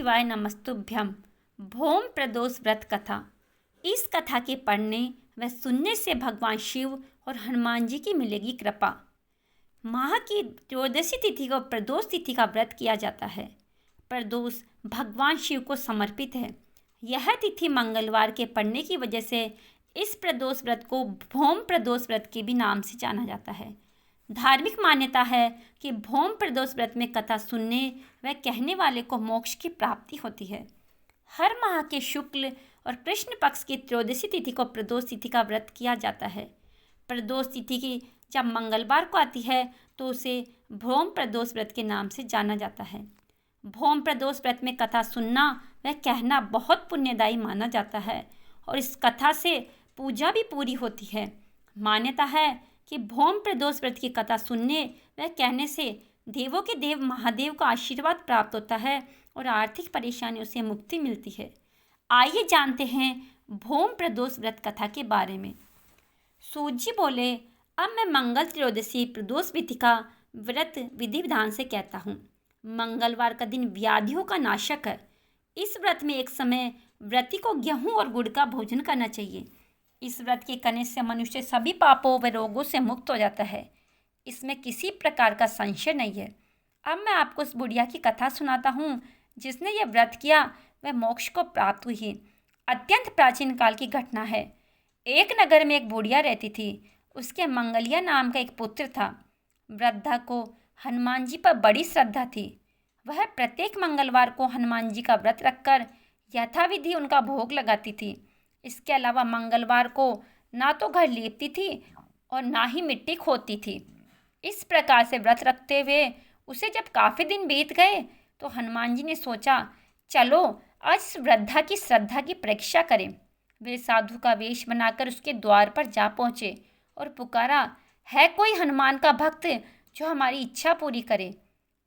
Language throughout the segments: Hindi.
शिवाय नमस्तुभ्यम। भौम प्रदोष व्रत कथा। इस कथा के पढ़ने व सुनने से भगवान शिव और हनुमान जी की मिलेगी कृपा। माह की त्रयोदशी तिथि को प्रदोष तिथि का व्रत किया जाता है। प्रदोष भगवान शिव को समर्पित है। यह तिथि मंगलवार के पड़ने की वजह से इस प्रदोष व्रत को भौम प्रदोष व्रत के भी नाम से जाना जाता है। धार्मिक मान्यता है कि भौम प्रदोष व्रत में कथा सुनने व कहने वाले को मोक्ष की प्राप्ति होती है। हर माह के शुक्ल और कृष्ण पक्ष की त्रयोदशी तिथि को प्रदोष तिथि का व्रत किया जाता है। प्रदोष तिथि की जब मंगलवार को आती है तो उसे भौम प्रदोष व्रत के नाम से जाना जाता है। भौम प्रदोष व्रत में कथा सुनना व कहना बहुत पुण्यदायी माना जाता है और इस कथा से पूजा भी पूरी होती है। मान्यता है कि भौम प्रदोष व्रत की कथा सुनने व कहने से देवों के देव महादेव का आशीर्वाद प्राप्त होता है और आर्थिक परेशानियों से मुक्ति मिलती है। आइए जानते हैं भौम प्रदोष व्रत कथा के बारे में। सूत जी बोले, अब मैं मंगल त्रयोदशी प्रदोष विधि का व्रत विधि विधान से कहता हूँ। मंगलवार का दिन व्याधियों का नाशक है। इस व्रत में एक समय व्रती को गेहूँ और गुड़ का भोजन करना चाहिए। इस व्रत के करने से मनुष्य सभी पापों व रोगों से मुक्त हो जाता है। इसमें किसी प्रकार का संशय नहीं है। अब मैं आपको उस बुढ़िया की कथा सुनाता हूँ जिसने यह व्रत किया वह मोक्ष को प्राप्त हुई। अत्यंत प्राचीन काल की घटना है। एक नगर में एक बुढ़िया रहती थी। उसके मंगलिया नाम का एक पुत्र था। वृद्धा को हनुमान जी पर बड़ी श्रद्धा थी। वह प्रत्येक मंगलवार को हनुमान जी का व्रत रखकर यथाविधि उनका भोग लगाती थी। इसके अलावा मंगलवार को ना तो घर लीपती थी और ना ही मिट्टी खोदती थी। इस प्रकार से व्रत रखते हुए उसे जब काफ़ी दिन बीत गए तो हनुमान जी ने सोचा, चलो आज इस वृद्धा की श्रद्धा की परीक्षा करें। वे साधु का वेश बनाकर उसके द्वार पर जा पहुँचे और पुकारा, है कोई हनुमान का भक्त जो हमारी इच्छा पूरी करे।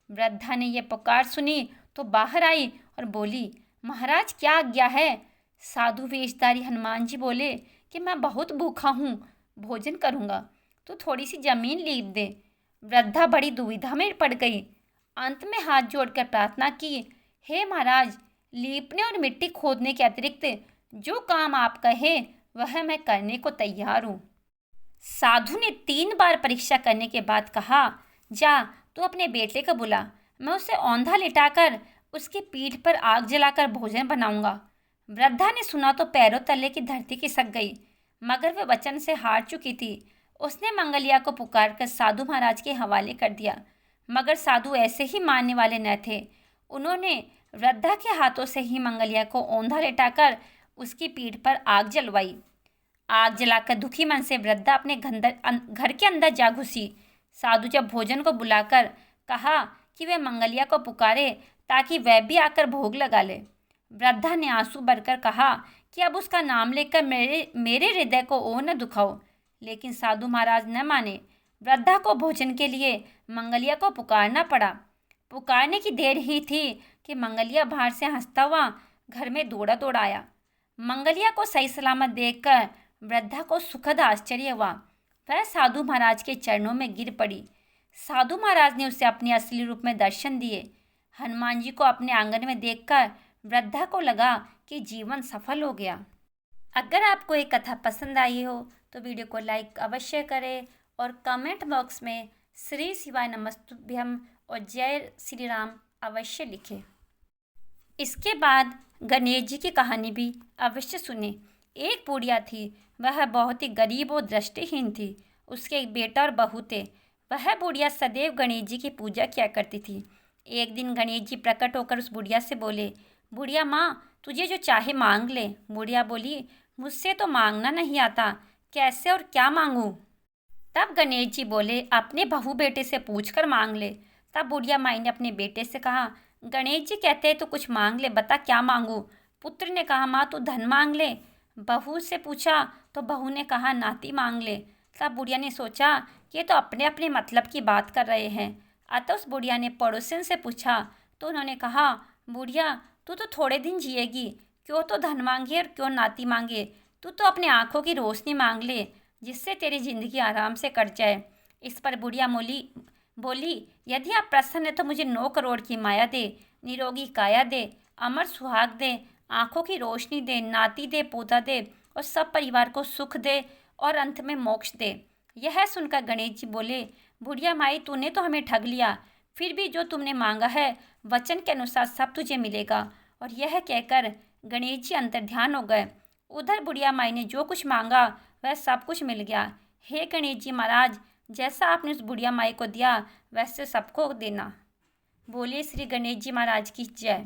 वृद्धा ने यह पुकार सुनी तो बाहर आई और बोली, महाराज क्या आज्ञा है। साधु वेशधारी हनुमान जी बोले कि मैं बहुत भूखा हूँ, भोजन करूँगा, तो थोड़ी सी जमीन लीप दे। वृद्धा बड़ी दुविधा में पड़ गई। अंत में हाथ जोड़कर प्रार्थना की, हे महाराज, लीपने और मिट्टी खोदने के अतिरिक्त जो काम आप कहें वह मैं करने को तैयार हूँ। साधु ने 3 बार परीक्षा करने के बाद कहा, जा तू अपने बेटे को बुला, मैं उसे औंधा लिटाकर उसकी पीठ पर आग जलाकर भोजन बनाऊंगा। वृद्धा ने सुना तो पैरों तले की धरती खिसक गई, मगर वह वचन से हार चुकी थी। उसने मंगलिया को पुकारकर साधु महाराज के हवाले कर दिया, मगर साधु ऐसे ही मानने वाले न थे। उन्होंने वृद्धा के हाथों से ही मंगलिया को औंधा लेटाकर उसकी पीठ पर आग जलवाई। आग जलाकर दुखी मन से वृद्धा अपने घर के अंदर जा घुसी। साधु जब भोजन को बुलाकर कहा कि वह मंगलिया को पुकारे ताकि वह भी आकर भोग लगा ले। वृद्धा ने आंसू भरकर कहा कि अब उसका नाम लेकर मेरे हृदय को और न दुखाओ। लेकिन साधु महाराज न माने। वृद्धा को भोजन के लिए मंगलिया को पुकारना पड़ा। पुकारने की देर ही थी कि मंगलिया बाहर से हंसता हुआ घर में दौड़ा दौड़ा आया। मंगलिया को सही सलामत देखकर वृद्धा को सुखद आश्चर्य हुआ। वह साधु महाराज के चरणों में गिर पड़ी। साधु महाराज ने उसे अपने असली रूप में दर्शन दिए। हनुमान जी को अपने आंगन में देखकर वृद्धा को लगा कि जीवन सफल हो गया। अगर आपको ये कथा पसंद आई हो तो वीडियो को लाइक अवश्य करें और कमेंट बॉक्स में श्री शिवाय नमस्तुभ्यम और जय श्री राम अवश्य लिखें। इसके बाद गणेश जी की कहानी भी अवश्य सुने। एक बुढ़िया थी, वह बहुत ही गरीब और दृष्टिहीन थी। उसके एक बेटा और बहू थे। वह बुढ़िया सदैव गणेश जी की पूजा किया करती थी। एक दिन गणेश जी प्रकट होकर उस बुढ़िया से बोले, बुढ़िया माँ, तुझे जो चाहे मांग ले। बुढ़िया बोली, मुझसे तो मांगना नहीं आता, कैसे और क्या मांगूं। तब गणेश जी बोले, अपने बहू बेटे से पूछकर मांग ले। तब बुढ़िया माई ने अपने बेटे से कहा, गणेश जी कहते हैं तो कुछ मांग ले, बता क्या मांगूं। पुत्र ने कहा, माँ तू धन मांग ले। बहू से पूछा तो बहू ने कहा, नाती मांग ले। तब बुढ़िया ने सोचा कि ये तो अपने अपने मतलब की बात कर रहे हैं। अतः उस बुढ़िया ने पड़ोसन से पूछा तो उन्होंने कहा, बुढ़िया तू तो थोड़े दिन जिएगी, क्यों तो धन मांगे और क्यों नाती मांगे। तू तो अपनी आंखों की रोशनी मांग ले जिससे तेरी जिंदगी आराम से कट जाए। इस पर बुढ़िया बोली, यदि आप प्रसन्न है तो मुझे 9 करोड़ की माया दे, निरोगी काया दे, अमर सुहाग दे, आंखों की रोशनी दे, नाती दे, पोता दे और सब परिवार को सुख दे और अंत में मोक्ष दे। यह सुनकर गणेश जी बोले, बुढ़िया माई तूने तो हमें ठग लिया, फिर भी जो तुमने मांगा है वचन के अनुसार सब तुझे मिलेगा। और यह कहकर गणेश जी अंतर्ध्यान हो गए। उधर बुढ़िया माई ने जो कुछ मांगा वह सब कुछ मिल गया। हे गणेश जी महाराज, जैसा आपने उस बुढ़िया माई को दिया वैसे सबको देना। बोलिए श्री गणेश जी महाराज की जय।